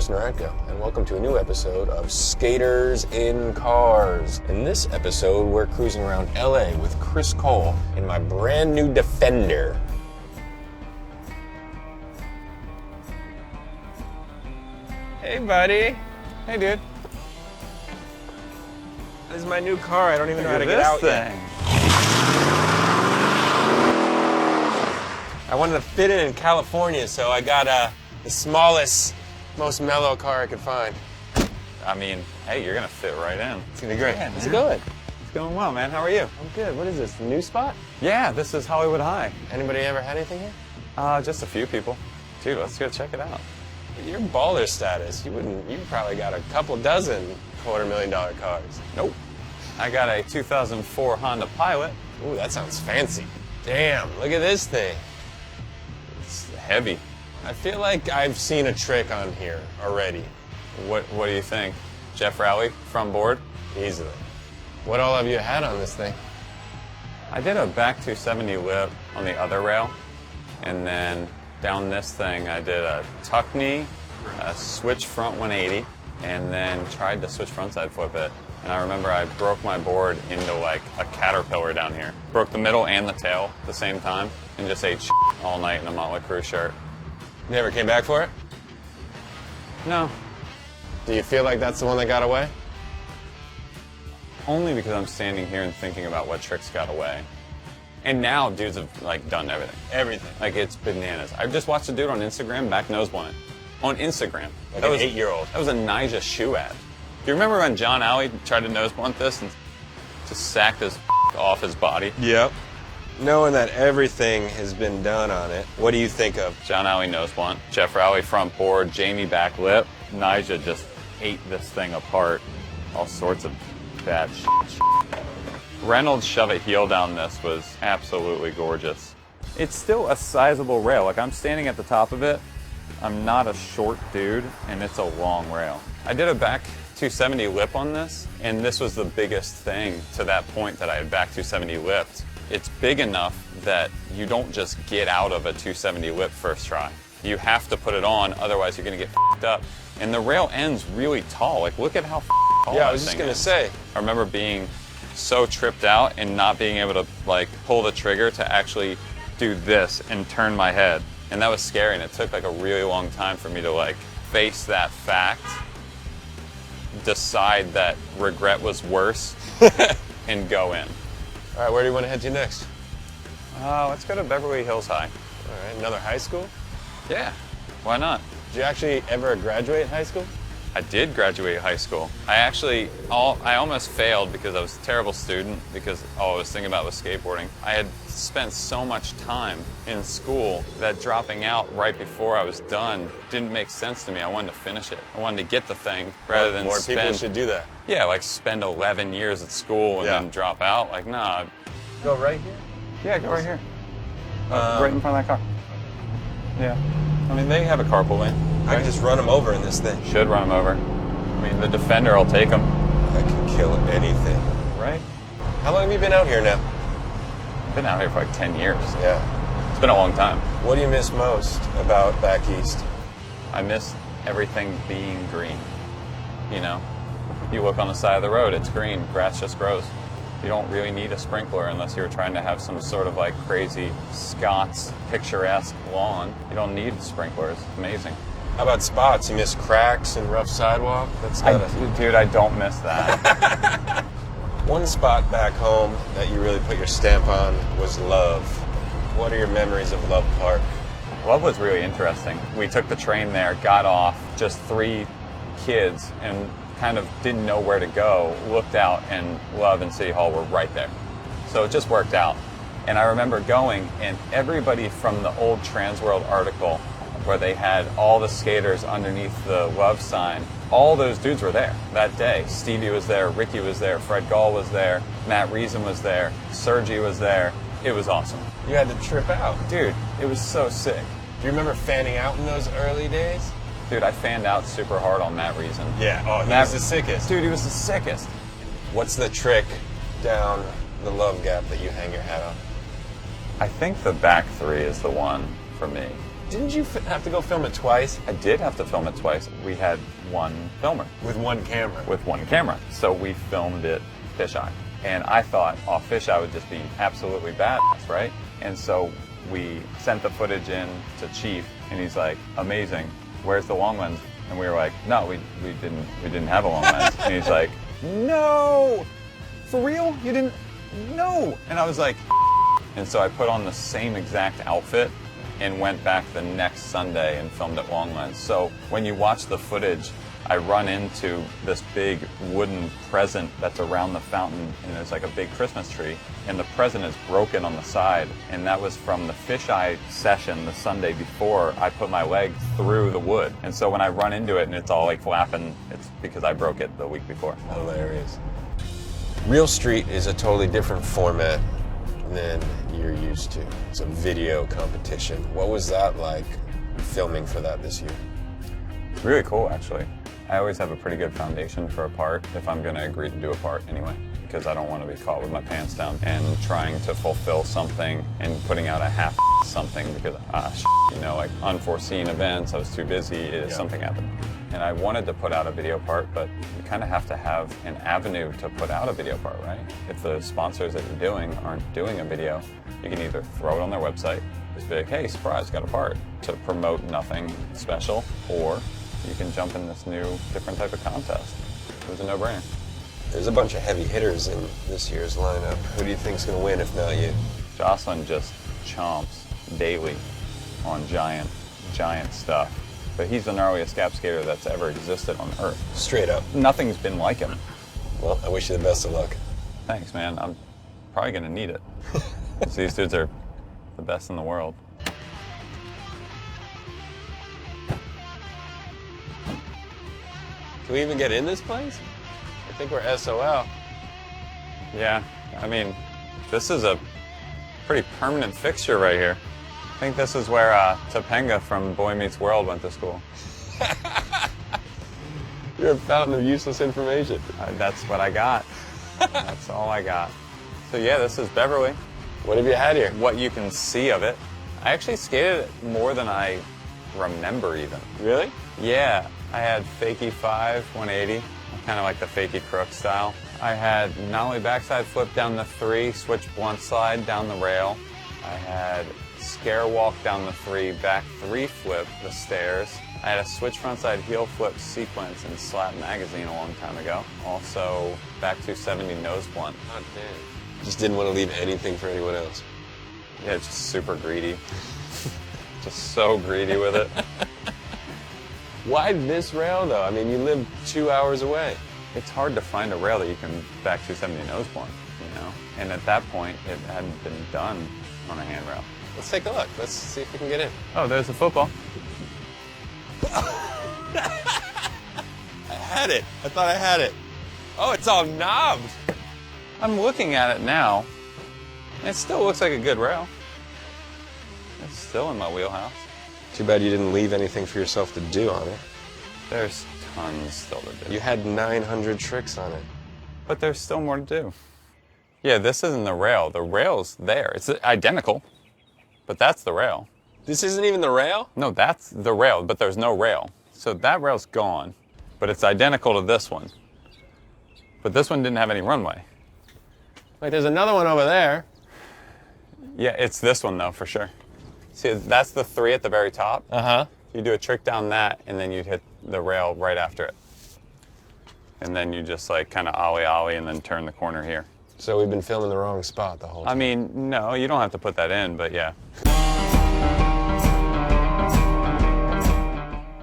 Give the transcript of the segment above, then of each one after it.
Chris Nieratko, and welcome to a new episode of Skaters in Cars. In this episode, we're cruising around LA with Chris Cole in my brand new Defender. Hey, buddy. Hey, dude. This is my new car. I don't even know how to get out yet. I wanted to fit in California, so I got the smallest, most mellow car I could find. I mean, hey, you're gonna fit right in. It's gonna be great. Yeah, How's it going? It's going well, man. How are you? I'm good. What is this, the new spot? Yeah, this is Hollywood High. Anybody ever had anything here? Just a few people. Dude, let's go check it out. Your baller status, you probably got a couple dozen $250,000 cars. Nope. I got a 2004 Honda Pilot. Ooh, that sounds fancy. Damn, look at this thing. It's heavy. I feel like I've seen a trick on here already. What do you think? Jeff Rowley, front board? Easily. What all have you had on this thing? I did a back 270 lip on the other rail, and then down this thing I did a tuck knee, a switch front 180, and then tried to switch frontside flip it. And I remember I broke my board into like a caterpillar down here. Broke the middle and the tail at the same time, and just ate all night in a Motley Crue shirt. You never came back for it? No. Do you feel like that's the one that got away? Only because I'm standing here and thinking about what tricks got away. And now dudes have like done everything. Everything. Like it's bananas. I just watched a dude on Instagram back nose blunt. On Instagram. Like an 8-year-old. That was a Nyjah shoe ad. Do you remember when John Alley tried to nose blunt this and just sacked his off his body? Yep. Knowing that everything has been done on it, what do you think of? John Alley nose blunt, Jeff Rowley front board, Jamie back lip. Nyjah just ate this thing apart. All sorts of bad shit. Reynolds shove a heel down this was absolutely gorgeous. It's still a sizable rail. Like I'm standing at the top of it. I'm not a short dude, and it's a long rail. I did a back 270 lip on this, and this was the biggest thing to that point that I had back 270 lipped. It's big enough that you don't just get out of a 270 lip first try. You have to put it on, otherwise you're gonna get f***ed up. And the rail end's really tall. Like look at how tall Yeah, I that was just thing gonna is. say. I remember being so tripped out and not being able to like pull the trigger to actually do this and turn my head. And that was scary, and it took like a really long time for me to like face that fact, decide that regret was worse, and go in. All right, where do you want to head to next? Let's go to Beverly Hills High. All right, another high school? Yeah, why not? Did you actually ever graduate high school? I did graduate high school. I almost failed because I was a terrible student because all I was thinking about was skateboarding. I had spent so much time in school that dropping out right before I was done didn't make sense to me. I wanted to finish it. I wanted to get the thing rather than More people should do that. Yeah, like spend 11 years at school and then drop out. Like, nah. Go right here? Yeah, go right here. Right in front of that car. Yeah. I mean, they have a carpool lane. I can just run them over in this thing. Should run them over. I mean, the Defender will take them. I can kill anything. Right? How long have you been out here now? I've been out here for like 10 years. Yeah. It's been a long time. What do you miss most about back east? I miss everything being green. You know? You look on the side of the road, it's green. Grass just grows. You don't really need a sprinkler unless you're trying to have some sort of like crazy Scots picturesque lawn. You don't need sprinklers. It's amazing. How about spots? You miss cracks and rough sidewalk? Dude, I don't miss that. One spot back home that you really put your stamp on was Love. What are your memories of Love Park? Love was really interesting. We took the train there, got off, just 3 kids, and kind of didn't know where to go, looked out, and Love and City Hall were right there. So it just worked out. And I remember going, and everybody from the old Transworld article where they had all the skaters underneath the Love sign, all those dudes were there that day. Stevie was there, Ricky was there, Fred Gall was there, Matt Reason was there, Sergi was there. It was awesome. You had to trip out. Dude, it was so sick. Do you remember fanning out in those early days? Dude, I fanned out super hard on Matt Reason. Yeah, he was the sickest. Dude, he was the sickest. What's the trick down the Love Gap that you hang your hat on? I think the back 3 is the one for me. Didn't you have to go film it twice? I did have to film it twice. We had one filmer. With one camera? With one camera. So we filmed it fisheye. And I thought, oh, fisheye would just be absolutely badass, right? And so we sent the footage in to Chief, and he's like, amazing, where's the long lens? And we were like, no, we didn't have a long lens. And he's like, no, for real? You didn't? No. And I was like, and so I put on the same exact outfit and went back the next Sunday and filmed at long lens. So when you watch the footage, I run into this big wooden present that's around the fountain, and there's like a big Christmas tree, and the present is broken on the side, and that was from the fisheye session the Sunday before. I put my leg through the wood, and so when I run into it and it's all like flapping, it's because I broke it the week before. Hilarious. Real Street is a totally different format than you're used to. It's a video competition. What was that like filming for that this year? It's really cool, actually. I always have a pretty good foundation for a part if I'm going to agree to do a part anyway, because I don't want to be caught with my pants down and trying to fulfill something and putting out a half something because, like unforeseen events, I was too busy, something happened. And I wanted to put out a video part, but you kind of have to have an avenue to put out a video part, right? If the sponsors that you're doing aren't doing a video, you can either throw it on their website, just be like, hey, surprise, got a part, to promote nothing special, or you can jump in this new, different type of contest. It was a no-brainer. There's a bunch of heavy hitters in this year's lineup. Who do you think's going to win if not you? Jocelyn just chomps daily on giant stuff. But he's the gnarliest gap skater that's ever existed on Earth. Straight up. Nothing's been like him. Well, I wish you the best of luck. Thanks, man. I'm probably going to need it. These dudes are the best in the world. Can we even get in this place? I think we're SOL. Yeah, I mean, this is a pretty permanent fixture right here. I think this is where Topanga from Boy Meets World went to school. You're a fountain of useless information. That's what I got. That's all I got. So yeah, this is Beverly. What have you had here? What you can see of it. I actually skated it more than I remember even. Really? Yeah, I had fakie 5, 180. Kind of like the fakie crook style. I had not only backside flip down the 3, switch blunt slide down the rail. I had scare walk down the 3, back 3 flip the stairs. I had a switch frontside heel flip sequence in Slap magazine a long time ago. Also, back 270 nose blunt. God damn. Just didn't want to leave anything for anyone else. Yeah, just super greedy. Just so greedy with it. Why this rail, though? I mean, you live 2 hours away. It's hard to find a rail that you can back 270 nose blunt, you know? And at that point, it hadn't been done on a handrail. Let's take a look. Let's see if we can get in. Oh, there's the football. I had it. I thought I had it. Oh, it's all knobbed. I'm looking at it now. It still looks like a good rail. It's still in my wheelhouse. Too bad you didn't leave anything for yourself to do on it. There's tons still to do. You had 900 tricks on it. But there's still more to do. Yeah, this isn't the rail. The rail's there. It's identical, but that's the rail. This isn't even the rail? No, that's the rail, but there's no rail. So that rail's gone, but it's identical to this one. But this one didn't have any runway. Wait, there's another one over there. Yeah, it's this one though, for sure. See, that's the 3 at the very top. Uh-huh. You do a trick down that, and then you'd hit the rail right after it. And then you just like kind of ollie, and then turn the corner here. So we've been filming the wrong spot the whole time. I mean, no, you don't have to put that in, but yeah.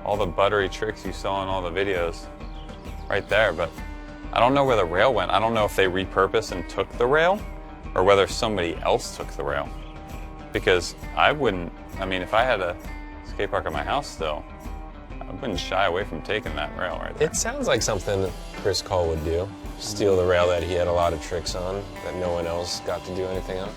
All the buttery tricks you saw in all the videos, right there, but I don't know where the rail went. I don't know if they repurposed and took the rail, or whether somebody else took the rail. Because I wouldn't, I mean, if I had a skate park at my house still, I wouldn't shy away from taking that rail right there. It sounds like something that Chris Cole would do. Steal the rail that he had a lot of tricks on, that no one else got to do anything on.